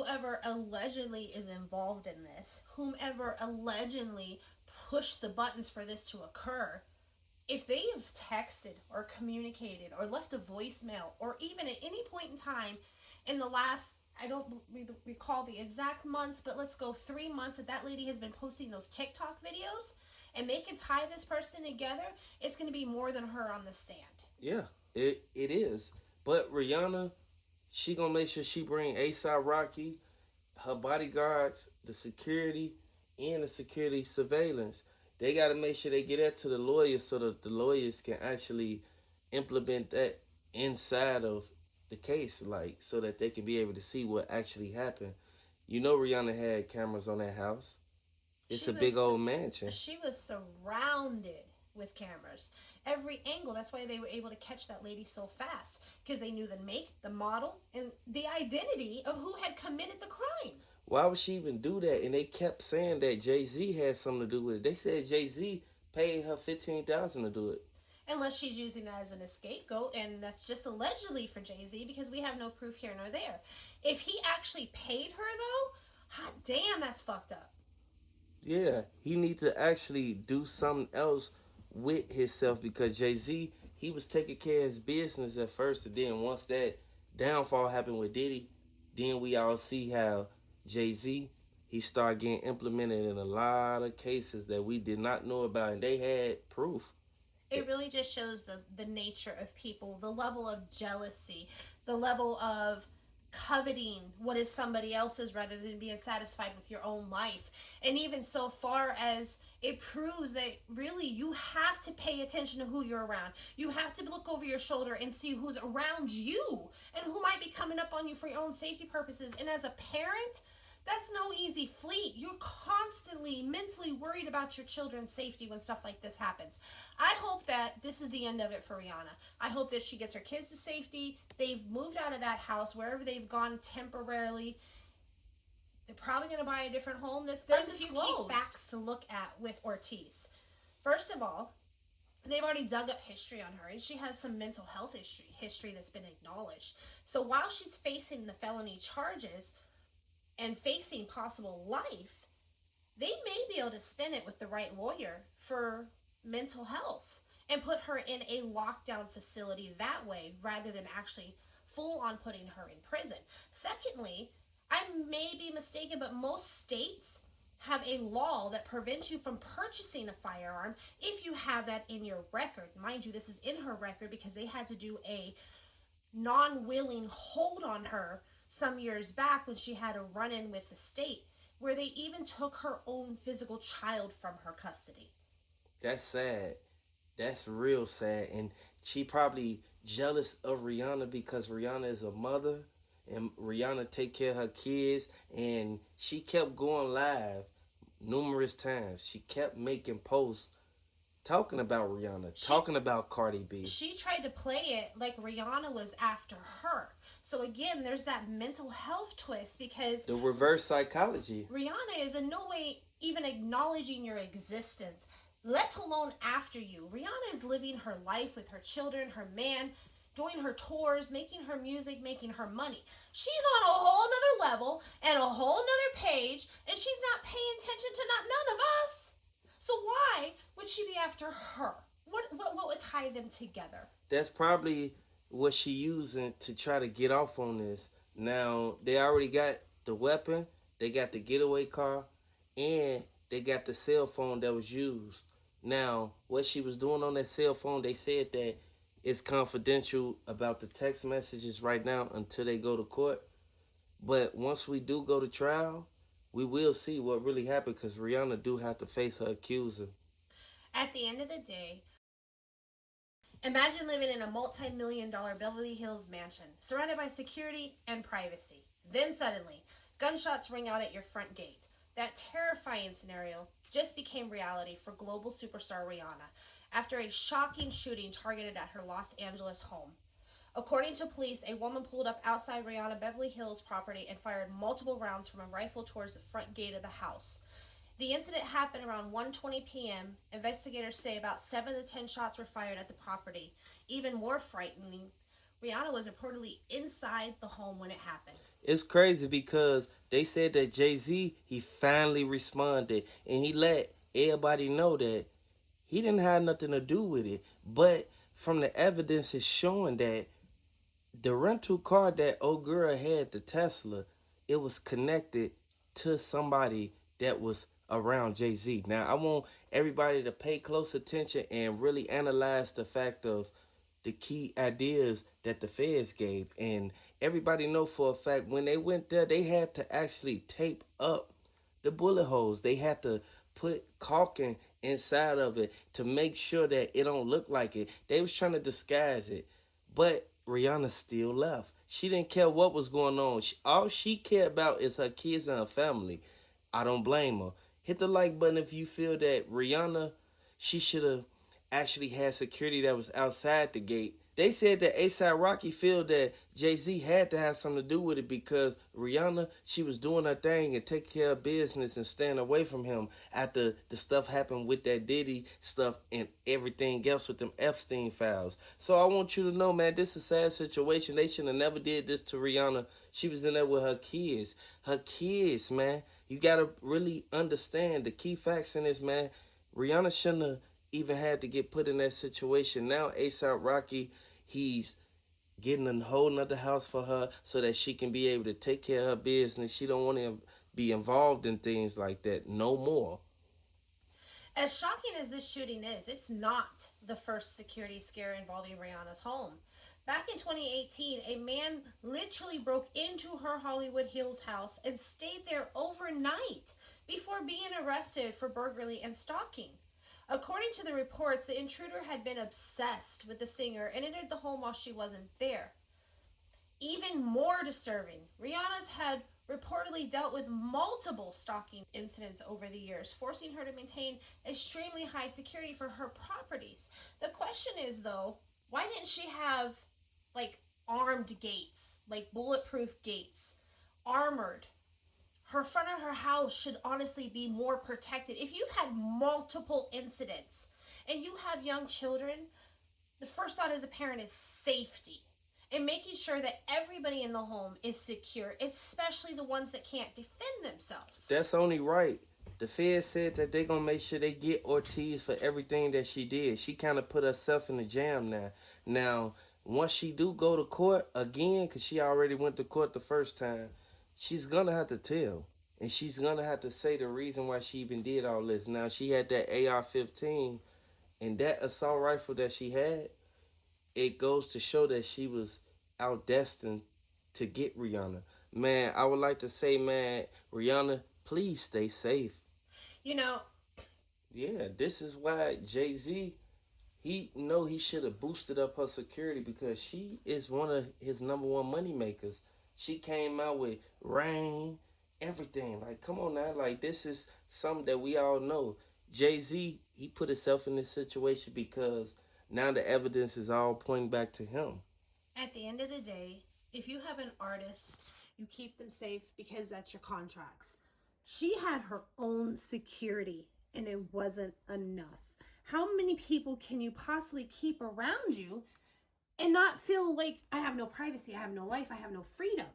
whoever allegedly is involved in this, whomever allegedly pushed the buttons for this to occur, if they've texted or communicated or left a voicemail or even at any point in time in the last, I don't recall the exact months, but let's go 3 months that lady has been posting those TikTok videos, and they can tie this person together, it's going to be more than her on the stand. Yeah, it is. But Rihanna, she gonna make sure she bring ASAP Rocky, her bodyguards, the security, and the security surveillance. They got to make sure they get that to the lawyers so that the lawyers can actually implement that inside of the case, like so that they can be able to see what actually happened. You know, Rihanna had cameras on that house. It's She a big was old mansion. she was surrounded with cameras, every angle. That's why they were able to catch that lady so fast, because they knew the make, the model, and the identity of who had committed the crime. Why would she even do that? And they kept saying that Jay-Z had something to do with it. They said Jay-Z paid her $15,000 to do it. Unless she's using that as an scapegoat, and that's just allegedly for Jay-Z, because we have no proof here nor there. If he actually paid her, though, hot damn, that's fucked up. Yeah, he need to actually do something else with himself, because Jay-Z, he was taking care of his business at first, and then once that downfall happened with Diddy, then we all see how Jay-Z, he started getting implemented in a lot of cases that we did not know about, and they had proof. It really just shows the nature of people, the level of jealousy, the level of coveting what is somebody else's rather than being satisfied with your own life. And even so far as it proves that really you have to pay attention to who you're around. You have to look over your shoulder and see who's around you and who might be coming up on you for your own safety purposes. And as a parent, that's no easy feat. You're constantly mentally worried about your children's safety when stuff like this happens. I hope that this is the end of it for Rihanna. I hope that she gets her kids to safety. They've moved out of that house, wherever they've gone temporarily. They're probably going to buy a different home. There's a few key facts to look at with Ortiz. First of all, they've already dug up history on her, and she has some mental health history that's been acknowledged. So while she's facing the felony charges and facing possible life, they may be able to spin it with the right lawyer for mental health and put her in a lockdown facility that way, rather than actually full on putting her in prison. Secondly, I may be mistaken, but most states have a law that prevents you from purchasing a firearm if you have that in your record. Mind you, this is in her record because they had to do a non-willing hold on her some years back when she had a run-in with the state, where they even took her own physical child from her custody. That's sad. That's real sad. And she probably jealous of Rihanna because Rihanna is a mother and Rihanna take care of her kids. And she kept going live numerous times. She kept making posts talking about Rihanna, talking about Cardi B. She tried to play it like Rihanna was after her. So again, there's that mental health twist, because the reverse psychology. Rihanna is in no way even acknowledging your existence, let alone after you. Rihanna is living her life with her children, her man, doing her tours, making her music, making her money. She's on a whole nother level and a whole nother page, and she's not paying attention to none of us. So why would she be after her? What would tie them together? That's probably what she using to try to get off on this. Now, they already got the weapon, they got the getaway car, and they got the cell phone that was used. Now, what she was doing on that cell phone, they said that it's confidential about the text messages right now until they go to court. But once we do go to trial, we will see what really happened, because Rihanna do have to face her accuser. At the end of the day, imagine living in a multi-million-dollar Beverly Hills mansion, surrounded by security and privacy. Then suddenly, gunshots ring out at your front gate. That terrifying scenario just became reality for global superstar Rihanna after a shocking shooting targeted at her Los Angeles home. According to police, a woman pulled up outside Rihanna Beverly Hills property and fired multiple rounds from a rifle towards the front gate of the house. The incident happened around 1:20 p.m. Investigators say about 7 to 10 shots were fired at the property. Even more frightening, Rihanna was reportedly inside the home when it happened. It's crazy because they said that Jay-Z, he finally responded and he let everybody know that he didn't have nothing to do with it. But from the evidence is showing that the rental car that old girl had, the Tesla, it was connected to somebody that was around Jay-Z. Now I want everybody to pay close attention and really analyze the fact of the key ideas that the feds gave. And everybody know for a fact when they went there, they had to actually tape up the bullet holes. They had to put caulking inside of it to make sure that it don't look like it. They was trying to disguise it. But Rihanna still left. She didn't care what was going on. All she cared about is her kids and her family. I don't blame her. Hit the like button if you feel that Rihanna, she should have actually had security that was outside the gate. They said that ASAP Rocky feel that Jay-Z had to have something to do with it because Rihanna, she was doing her thing and taking care of business and staying away from him after the stuff happened with that Diddy stuff and everything else with them Epstein files. So I want you to know, man, this is a sad situation. They should have never did this to Rihanna. She was in there with her kids. Her kids, man. You got to really understand the key facts in this, man. Rihanna shouldn't have even had to get put in that situation. Now ASAP Rocky, he's getting a whole nother house for her so that she can be able to take care of her business. She don't want to be involved in things like that no more. As shocking as this shooting is, it's not the first security scare involving Rihanna's home. Back in 2018, a man literally broke into her Hollywood Hills house and stayed there overnight before being arrested for burglary and stalking. According to the reports, the intruder had been obsessed with the singer and entered the home while she wasn't there. Even more disturbing, Rihanna's had reportedly dealt with multiple stalking incidents over the years, forcing her to maintain extremely high security for her properties. The question is, though, why didn't she have like armed gates, like bulletproof gates, armored? Her front of her house should honestly be more protected. If you've had multiple incidents and you have young children, the first thought as a parent is safety and making sure that everybody in the home is secure, especially the ones that can't defend themselves. That's only right. The Fed said that they're going to make sure they get Ortiz for everything that she did. She kind of put herself in the jam now. Now, once she do go to court again, because she already went to court the first time, she's going to have to tell. And she's going to have to say the reason why she even did all this. Now, she had that AR-15, and that assault rifle that she had, it goes to show that she was outdestined to get Rihanna. Man, I would like to say, man, Rihanna, please stay safe. You know, Yeah, this is why Jay-Z, he should have boosted up her security because she is one of his number one money makers. She came out with Rain, everything. Like, come on now, like this is something that we all know. Jay-Z, he put himself in this situation because now the evidence is all pointing back to him. at the end of the day, if you have an artist, you keep them safe because that's your contracts. She had her own security and it wasn't enough. How many people can you possibly keep around you and not feel like I have no privacy, I have no life, I have no freedom?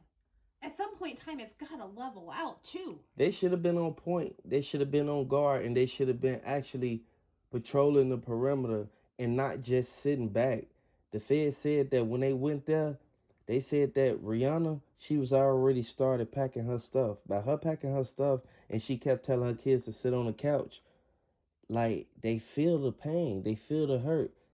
At some point in time, it's got to level out too. They should have been on point. They should have been on guard and they should have been actually patrolling the perimeter and not just sitting back. The Fed said that when they went there, they said that Rihanna, she was already started packing her stuff. By her packing her stuff, and she kept telling her kids to sit on the couch. Like, they feel the pain. They feel the hurt.